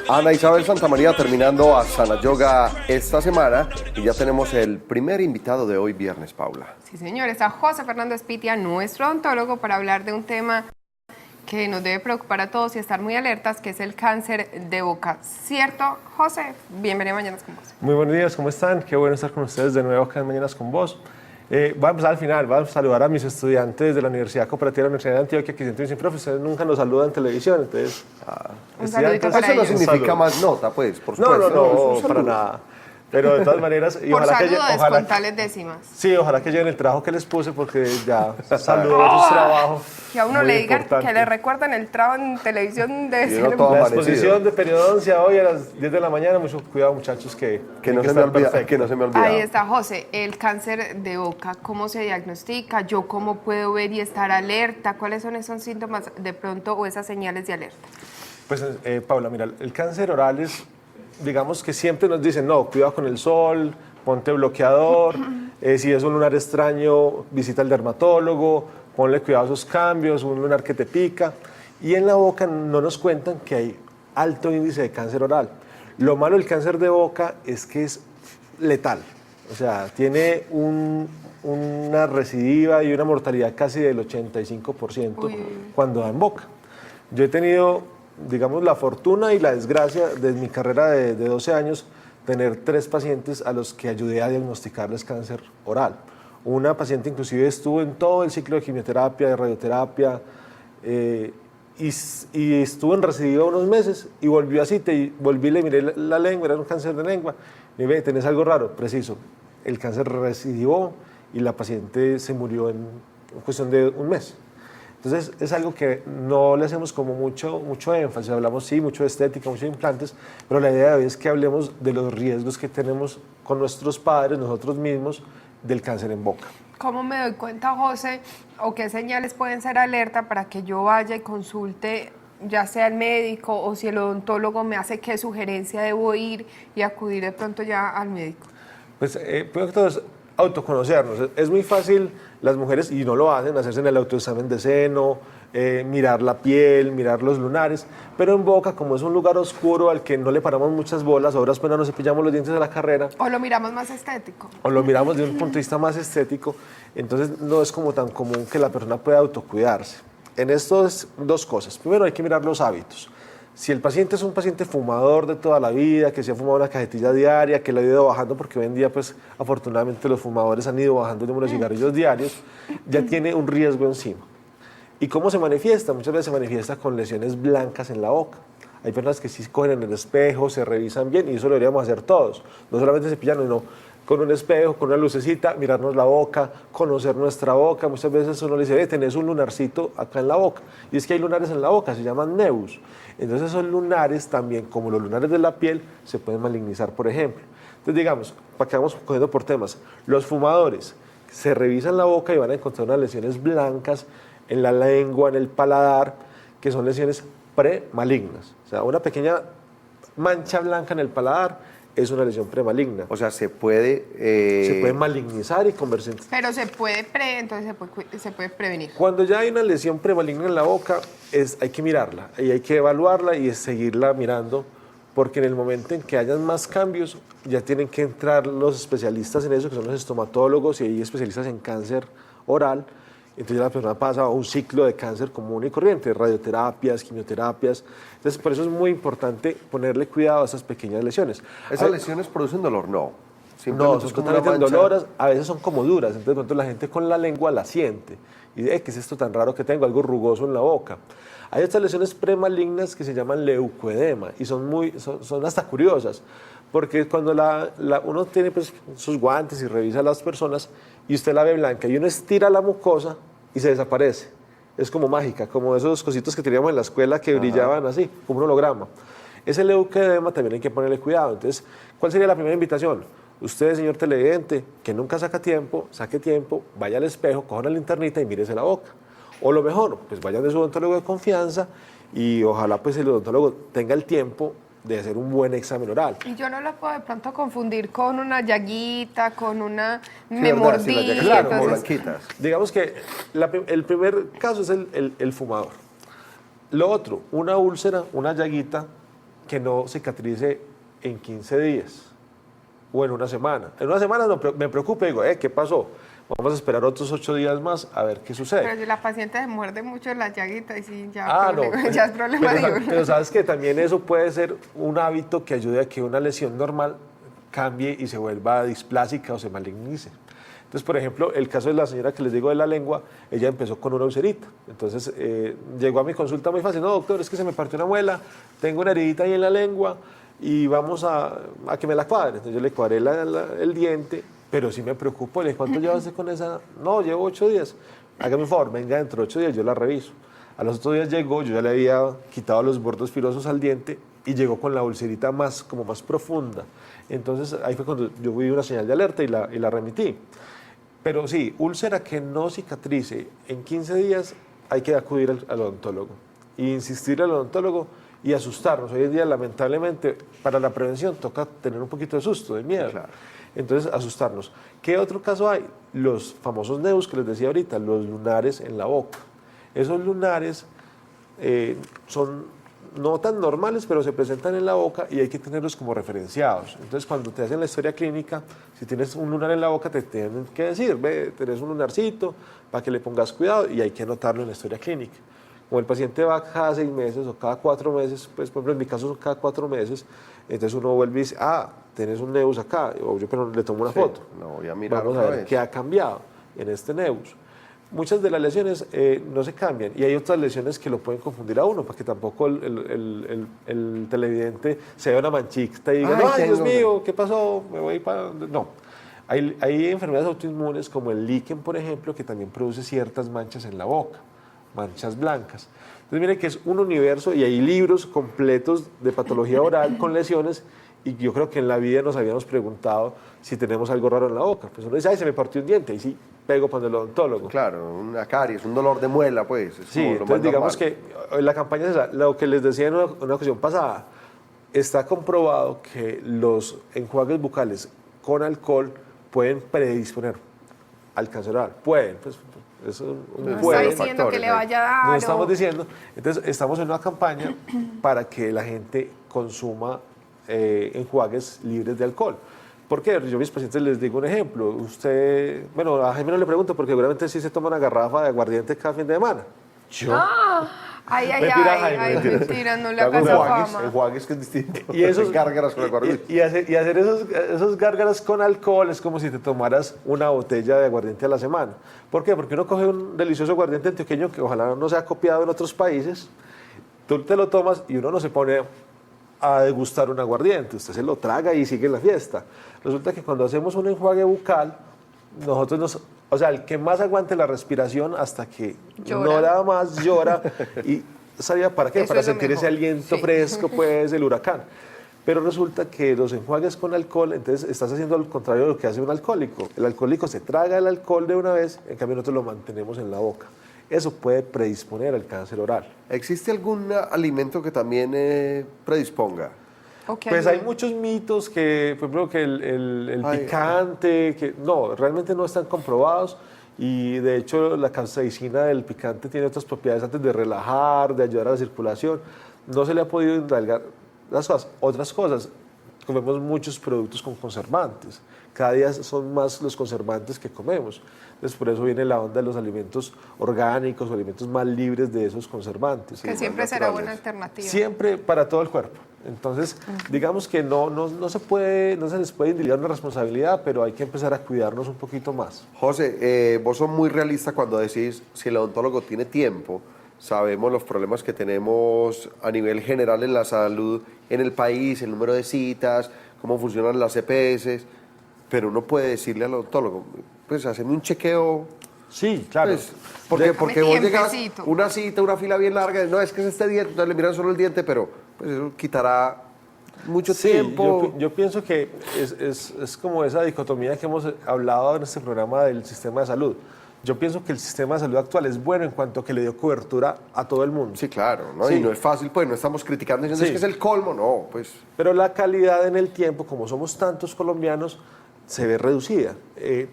Ana Isabel Santamaría terminando Asana Yoga esta semana y ya tenemos el primer invitado de hoy viernes, Paula. Sí, señor, está José Fernando Espitia, nuestro odontólogo, para hablar de un tema que nos debe preocupar a todos y estar muy alertas, que es el cáncer de boca. ¿Cierto, José? Bienvenido a Mañanas con Vos. Muy buenos días, ¿cómo están? Qué bueno estar con ustedes de nuevo acá en Mañanas con Vos. Voy a empezar al final, voy a saludar a mis estudiantes de la Universidad Cooperativa de la Universidad de Antioquia, que siempre dicen, profe, ustedes nunca nos saludan en televisión, entonces... Un saludito para Eso no ellos. significa más nota, pues, por supuesto. No, para nada. Pero de todas maneras... Y Por ojalá saludo, que, ojalá, descontales décimas. sí, ojalá que lleven el trabajo que les puse, porque ya saludos a sus trabajos. Que a uno muy le digan, importante. que le recuerdan el trabajo en televisión debe Y ser uno todo La amanecido. exposición de periodoncia hoy a las 10 de la mañana, mucho cuidado muchachos que No se me olvida, que no se me olvida. Ahí está, José, el cáncer de boca, ¿cómo se diagnostica? ¿Yo cómo puedo ver y estar alerta? ¿Cuáles son esos síntomas de pronto o esas señales de alerta? Pues, Paula, mira, el cáncer oral es, digamos que siempre nos dicen, no, cuidado con el sol, ponte bloqueador, si es un lunar extraño, visita al dermatólogo, ponle cuidado a esos cambios, un lunar que te pica. Y en la boca no nos cuentan que hay alto índice de cáncer oral. Lo malo del cáncer de boca es que es letal, o sea, tiene una recidiva y una mortalidad casi del 85% cuando da en boca. Yo he tenido, digamos, la fortuna y la desgracia de mi carrera de 12 años tener 3 pacientes a los que ayudé a diagnosticarles cáncer oral. Una paciente inclusive estuvo en todo el ciclo de quimioterapia, de radioterapia, y estuvo en recidiva unos meses y volvió así, volví y le miré la lengua, era un cáncer de lengua, y me ve, tenés algo raro, preciso, el cáncer recidivó y la paciente se murió en cuestión de un mes. Entonces es algo que no le hacemos como mucho énfasis, hablamos sí, mucho de estética, mucho de implantes, pero la idea de hoy es que hablemos de los riesgos que tenemos con nuestros padres, nosotros mismos, del cáncer en boca. ¿Cómo me doy cuenta, José, o qué señales pueden ser alerta para que yo vaya y consulte, ya sea el médico o si el odontólogo me hace qué sugerencia debo ir y acudir de pronto ya al médico? Pues primero que todo es autoconocernos. Es muy fácil las mujeres, y no lo hacen, hacerse en el autoexamen de seno, mirar la piel, mirar los lunares, pero en boca, como es un lugar oscuro al que no le paramos muchas bolas, ahora apenas nos cepillamos los dientes de la carrera. ¿O lo miramos más estético? O lo miramos de un punto de vista más estético, entonces no es como tan común que la persona pueda autocuidarse. En esto es 2 cosas. Primero hay que mirar los hábitos. Si el paciente es un paciente fumador de toda la vida, que se ha fumado una cajetilla diaria, que lo ha ido bajando, porque hoy en día, pues, afortunadamente los fumadores han ido bajando el número de cigarrillos diarios, ya tiene un riesgo encima. ¿Y cómo se manifiesta? Muchas veces se manifiesta con lesiones blancas en la boca. Hay personas que sí cogen en el espejo, se revisan bien, y eso lo deberíamos hacer todos. No solamente cepillarnos, sino con un espejo, con una lucecita, mirarnos la boca, conocer nuestra boca. Muchas veces uno le dice, tenés un lunarcito acá en la boca. Y es que hay lunares en la boca, se llaman nevus. Entonces esos lunares también, como los lunares de la piel, se pueden malignizar, por ejemplo. Entonces, digamos, para que vamos cogiendo por temas, los fumadores se revisan la boca y van a encontrar unas lesiones blancas en la lengua, en el paladar, que son lesiones premalignas. O sea, una pequeña mancha blanca en el paladar es una lesión premaligna. O sea, se puede malignizar y convertirse. Pero se puede entonces se puede prevenir. Cuando ya hay una lesión premaligna en la boca, hay que mirarla y hay que evaluarla y seguirla mirando, porque en el momento en que hayan más cambios, ya tienen que entrar los especialistas en eso, que son los estomatólogos y hay especialistas en cáncer oral. Entonces la persona pasa a un ciclo de cáncer común y corriente, radioterapias, quimioterapias. Entonces por eso es muy importante ponerle cuidado a esas pequeñas lesiones. ¿Esas lesiones producen dolor? No. No, son totalmente indoloras, a veces son como duras, entonces de pronto la gente con la lengua la siente y dice, ¿qué es esto tan raro que tengo? Algo rugoso en la boca. Hay estas lesiones premalignas que se llaman leucoedema y son hasta curiosas, porque cuando uno tiene pues, sus guantes y revisa a las personas y usted la ve blanca y uno estira la mucosa y se desaparece. Es como mágica, como esos cositos que teníamos en la escuela que brillaban así, como un holograma. Ese leucoedema también hay que ponerle cuidado. Entonces, ¿cuál sería la primera invitación? Usted, señor televidente, que nunca saque tiempo, vaya al espejo, coja una linternita y mírese la boca. O lo mejor, pues vayan de su odontólogo de confianza y ojalá pues el odontólogo tenga el tiempo de hacer un buen examen oral. Y yo no lo puedo de pronto confundir con una llaguita, con una... Sí, me ¿verdad? Sí, mordí, las llagas Claro, son como entonces... blanquitas. Digamos que el primer caso es el fumador. Lo otro, una úlcera, una llaguita que no cicatrice en 15 días o en una semana. En una semana me preocupa y digo, ¿qué pasó? Vamos a esperar otros 8 días más a ver qué sucede. Pero si la paciente se muerde mucho la llaguita, y sí, ya, ya es problema pero, de uno. pero sabes que también eso puede ser un hábito que ayude a que una lesión normal cambie y se vuelva displásica o se malignice. Entonces, por ejemplo, el caso de la señora que les digo de la lengua, ella empezó con una ulcerita. Entonces, llegó a mi consulta muy fácil. No, doctor, es que se me partió una muela, tengo una heridita ahí en la lengua y vamos a que me la cuadre. Entonces, yo le cuadré el diente, pero sí me preocupó. Le dije, ¿cuánto llevas con esa? No, llevo 8 días. Hágame un favor, venga, dentro de 8 días yo la reviso. A los otros días llegó, yo ya le había quitado los bordos filosos al diente y llegó con la ulcerita como más profunda. Entonces, ahí fue cuando yo vi una señal de alerta y la remití. Pero sí, úlcera que no cicatrice en 15 días, hay que acudir al odontólogo e insistir al odontólogo y asustarnos. Hoy en día, lamentablemente, para la prevención toca tener un poquito de susto, de miedo. Claro. Entonces, asustarnos. ¿Qué otro caso hay? Los famosos neus que les decía ahorita, los lunares en la boca. Esos lunares son no tan normales, pero se presentan en la boca y hay que tenerlos como referenciados. Entonces, cuando te hacen la historia clínica, si tienes un lunar en la boca, te tienen que decir, ve, tenés un lunarcito, para que le pongas cuidado y hay que anotarlo en la historia clínica. Como el paciente va cada 6 meses o cada 4 meses, pues por ejemplo en mi caso son cada 4 meses, entonces uno vuelve y dice, tenés un neus acá, o yo pero le tomo una foto. No, voy a mirar Vamos a otra ver vez. qué ha cambiado en este neus. Muchas de las lesiones no se cambian y hay otras lesiones que lo pueden confundir a uno, para que tampoco el televidente se vea una manchita y diga, Ay, ¡ay, Dios tengo- mío, qué pasó! Me voy para... No. Hay enfermedades autoinmunes como el líquen, por ejemplo, que también produce ciertas manchas en la boca, manchas blancas. Entonces, miren que es un universo y hay libros completos de patología oral con lesiones y yo creo que en la vida nos habíamos preguntado si tenemos algo raro en la boca. Pues uno dice, ¡ay, se me partió un diente! Y sí, pego para el odontólogo. Claro, una caries, un dolor de muela, pues. Es Sí, como lo entonces más digamos normal. que la campaña es esa. Lo que les decía en una ocasión pasada, está comprobado que los enjuagues bucales con alcohol pueden predisponer al cáncer oral. Pueden, pues es un No está pueden. diciendo que factores, le vaya a dar. No o- estamos diciendo. Entonces, estamos en una campaña para que la gente consuma enjuagues libres de alcohol. ¿Por qué? Yo a mis pacientes les digo un ejemplo. Usted, bueno, a Jaime no le pregunto porque seguramente sí se toma una garrafa de aguardiente cada fin de semana. Yo. Ay, ay, Mentira, ay, Jaime, ay, mentira. mentira, no le Hago hagas enjuagues, fama. enjuagues que es distinto. Y esos Gárgaras con aguardiente. y hacer esos gárgaras con alcohol es como si te tomaras una botella de aguardiente a la semana. ¿Por qué? Porque uno coge un delicioso aguardiente antioqueño que ojalá no sea copiado en otros países, tú te lo tomas y uno no se pone a degustar un aguardiente, usted se lo traga y sigue la fiesta. Resulta que cuando hacemos un enjuague bucal, o sea, el que más aguante la respiración hasta que Llora. no da más llora y ¿sabía para qué? Eso Para es lo sentir ese mejor, aliento sí. fresco, pues, del huracán. Pero resulta que los enjuagues con alcohol, entonces estás haciendo lo contrario de lo que hace un alcohólico. El alcohólico se traga el alcohol de una vez, en cambio nosotros lo mantenemos en la boca. Eso puede predisponer al cáncer oral. ¿Existe algún alimento que también predisponga? Ok, Pues hay no. muchos mitos que, por ejemplo, que el Ay, picante, que no, realmente no están comprobados y de hecho la capsaicina del picante tiene otras propiedades antes de relajar, de ayudar a la circulación. No se le ha podido indagar las cosas. Otras cosas, comemos muchos productos con conservantes. Cada día son más los conservantes que comemos. Entonces, por eso viene la onda de los alimentos orgánicos o alimentos más libres de esos conservantes. Que Sí, siempre más será naturales. buena alternativa. Siempre para todo el cuerpo. Entonces, digamos que no se les puede indicar una responsabilidad, pero hay que empezar a cuidarnos un poquito más. José, vos sos muy realista cuando decís si el odontólogo tiene tiempo. Sabemos los problemas que tenemos a nivel general en la salud en el país, el número de citas, cómo funcionan las EPS, pero uno puede decirle al odontólogo, pues haceme un chequeo. Sí, claro. Pues, porque vos llegas tiempecito. una cita, una fila bien larga, no es que es este diente, entonces le miran solo el diente, pero pues eso quitará mucho Sí, tiempo. yo pienso que es como esa dicotomía que hemos hablado en este programa del sistema de salud. Yo pienso que el sistema de salud actual es bueno en cuanto a que le dio cobertura a todo el mundo. Sí, claro, ¿no? Sí. Y no es fácil, pues no estamos criticando diciendo Sí. es que es el colmo, no, pues. Pero la calidad en el tiempo, como somos tantos colombianos, se ve reducida.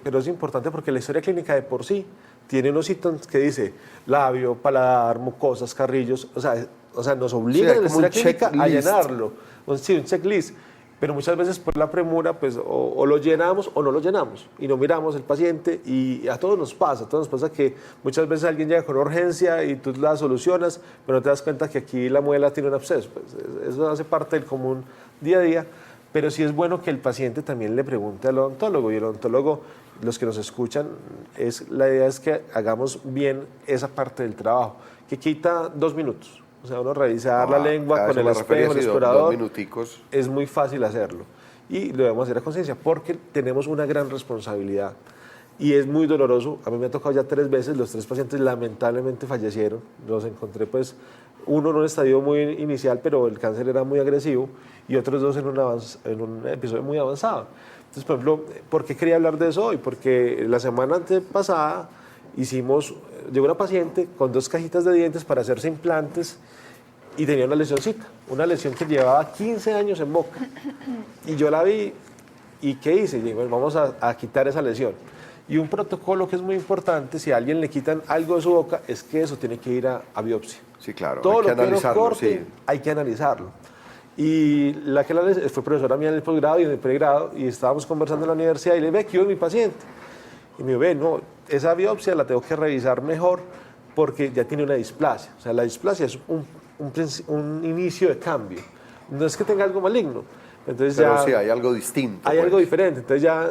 Pero es importante porque la historia clínica de por sí tiene unos ítems que dice labio, paladar, mucosas, carrillos. O sea, nos obliga Sí, hay en la como un historia clínica a checklist. llenarlo. Sí, un checklist. Pero muchas veces por la premura, pues o lo llenamos o no lo llenamos. Y no miramos el paciente y a todos nos pasa. A todos nos pasa que muchas veces alguien llega con urgencia y tú la solucionas, pero no te das cuenta que aquí la muela tiene un absceso. Pues eso hace parte del común día a día. Pero sí es bueno que el paciente también le pregunte al odontólogo. Y el odontólogo, los que nos escuchan, la idea es que hagamos bien esa parte del trabajo, que quita 2 minutos. O sea, uno revisar la lengua con el espejo, el explorador, 2 minuticos. es muy fácil hacerlo. Y lo debemos hacer a conciencia porque tenemos una gran responsabilidad. Y es muy doloroso. A mí me ha tocado ya 3 veces, los 3 pacientes lamentablemente fallecieron. Los encontré, pues, uno en un estadio muy inicial, pero el cáncer era muy agresivo, y otros 2 en un episodio muy avanzado. Entonces, por ejemplo, ¿por qué quería hablar de eso hoy? Porque la semana antepasada llegó una paciente con 2 cajitas de dientes para hacerse implantes y tenía una lesioncita, una lesión que llevaba 15 años en boca. Y yo la vi, ¿y qué hice? Y dije, bueno, vamos a quitar esa lesión. Y un protocolo que es muy importante, si a alguien le quitan algo de su boca, es que eso tiene que ir a biopsia. Sí, claro, Todo hay que lo que uno analizarlo, corte, sí. hay que analizarlo. Y la que fue profesora mía en el posgrado y en el pregrado, y estábamos conversando en la universidad, y le dije, ve, ¿qué es mi paciente? Y me dijo, ve, no, esa biopsia la tengo que revisar mejor porque ya tiene una displasia. O sea, la displasia es un inicio de cambio. No es que tenga algo maligno. Entonces Pero ya sí, hay algo distinto. hay pues. algo diferente. Entonces ya,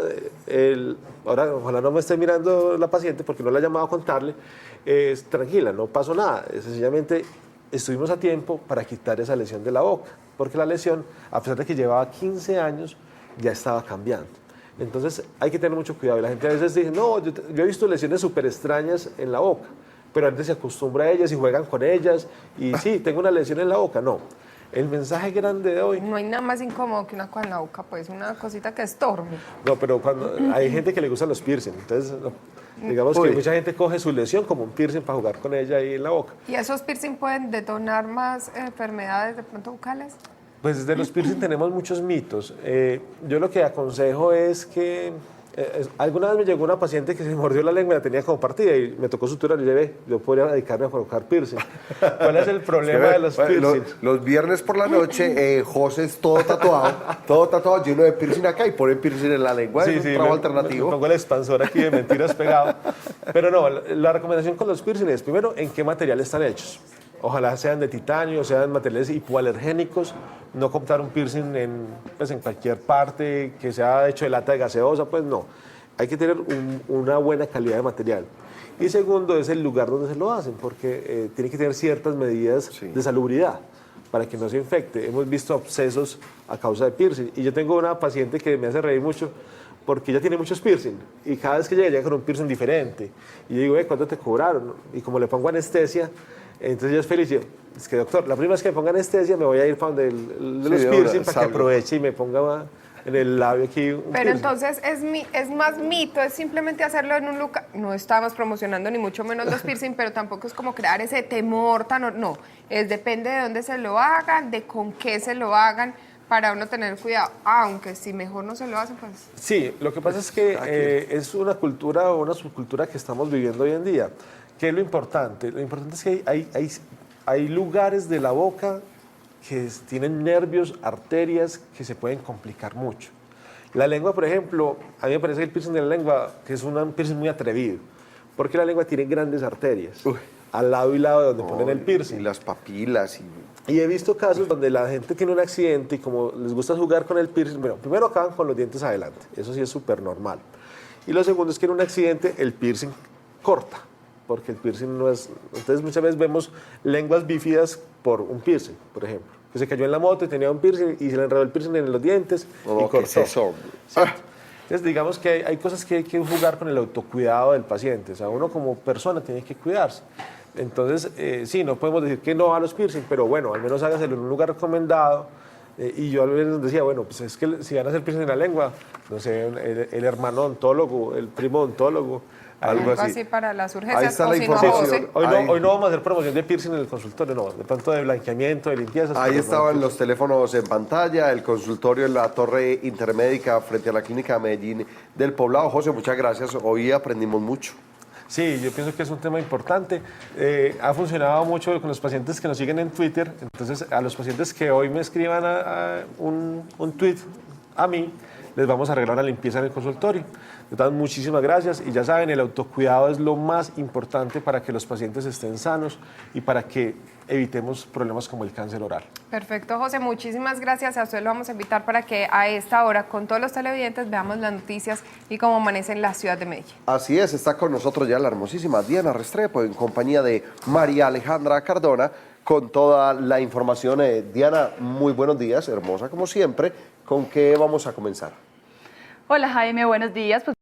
ahora ojalá no me esté mirando la paciente porque no la he llamado a contarle, tranquila, no pasó nada. Sencillamente estuvimos a tiempo para quitar esa lesión de la boca, porque la lesión, a pesar de que llevaba 15 años, ya estaba cambiando. Entonces hay que tener mucho cuidado. Y la gente a veces dice, no, yo he visto lesiones súper extrañas en la boca, pero antes se acostumbra a ellas y juegan con ellas, y sí, tengo una lesión en la boca. No, el mensaje grande de hoy... No hay nada más incómodo que una cosa en la boca, pues una cosita que estorbe. No, pero cuando hay gente que le gustan los piercing, entonces digamos que Uy. mucha gente coge su lesión como un piercing para jugar con ella ahí en la boca. ¿Y esos piercing pueden detonar más enfermedades de pronto bucales? Pues de los piercing tenemos muchos mitos. Yo lo que aconsejo es que... alguna vez me llegó una paciente que se mordió la lengua y la tenía como partida y me tocó suturar y le dije, yo podría dedicarme a colocar piercing. ¿Cuál es el problema de los piercing? Los viernes por la noche, José es todo tatuado, lleno de piercing acá y pone piercing en la lengua. Es un trabajo alternativo. Me pongo el expansor aquí de mentiras pegado. Pero no, la recomendación con los piercing es, primero, en qué material están hechos. Ojalá sean de titanio, sean materiales hipoalergénicos, no comprar un piercing en cualquier parte que sea hecho de lata de gaseosa, pues no. Hay que tener una buena calidad de material. Y segundo es el lugar donde se lo hacen, porque tiene que tener ciertas medidas de salubridad para que no se infecte. Hemos visto abscesos a causa de piercing. Y yo tengo una paciente que me hace reír mucho porque ella tiene muchos piercing y cada vez que llega con un piercing diferente. Y yo digo, ¿cuánto te cobraron? Y como le pongo anestesia, entonces yo es feliz. Yo, es que doctor, la primera vez que me ponga anestesia me voy a ir para donde los piercing para que aproveche y me ponga en el labio aquí un Pero piercing. entonces es más mito, es simplemente hacerlo en un lugar. No estamos promocionando ni mucho menos los piercing, pero tampoco es como crear ese temor tan... No, depende de dónde se lo hagan, de con qué se lo hagan, para uno tener cuidado. Aunque si mejor no se lo hacen, pues... Sí, lo que pasa es que es una cultura o una subcultura que estamos viviendo hoy en día. ¿Qué es lo importante? Lo importante es que hay lugares de la boca que tienen nervios, arterias que se pueden complicar mucho. La lengua, por ejemplo, a mí me parece que el piercing de la lengua que es un piercing muy atrevido, porque la lengua tiene grandes arterias al lado y lado de donde ponen el piercing. Y las papilas. Y he visto casos donde la gente tiene un accidente y como les gusta jugar con el piercing, bueno, primero acaban con los dientes adelante, eso sí es súper normal. Y lo segundo es que en un accidente el piercing corta, porque el piercing no es... Entonces muchas veces vemos lenguas bífidas por un piercing, por ejemplo, que se cayó en la moto y tenía un piercing y se le enredó el piercing en los dientes y cortó. ¿Qué es eso? Entonces digamos que hay cosas que hay que jugar con el autocuidado del paciente, o sea, uno como persona tiene que cuidarse. Entonces, sí, no podemos decir que no a los piercing, pero bueno, al menos hágaselo en un lugar recomendado. Y yo a veces decía, bueno, pues es que si van a hacer piercing en la lengua, no sé, el hermano odontólogo, el primo odontólogo, Algo así. para las Ahí urgencias. está o la si no, información. José. Hoy no vamos a hacer promoción de piercing en el consultorio, no, de pronto de blanqueamiento, de limpieza. Ahí estaban los teléfonos en pantalla, el consultorio en la Torre Intermédica frente a la Clínica de Medellín del Poblado. José, muchas gracias. Hoy aprendimos mucho. Sí, yo pienso que es un tema importante. Ha funcionado mucho con los pacientes que nos siguen en Twitter. Entonces, a los pacientes que hoy me escriban un tweet a mí, les vamos a arreglar una limpieza en el consultorio. Entonces, muchísimas gracias. Y ya saben, el autocuidado es lo más importante para que los pacientes estén sanos y para que evitemos problemas como el cáncer oral. Perfecto, José. Muchísimas gracias. A usted lo vamos a invitar para que a esta hora, con todos los televidentes, veamos las noticias y cómo amanece en la ciudad de Medellín. Así es, está con nosotros ya la hermosísima Diana Restrepo en compañía de María Alejandra Cardona con toda la información. Diana, muy buenos días, hermosa como siempre. ¿Con qué vamos a comenzar? Hola Jaime, buenos días. Pues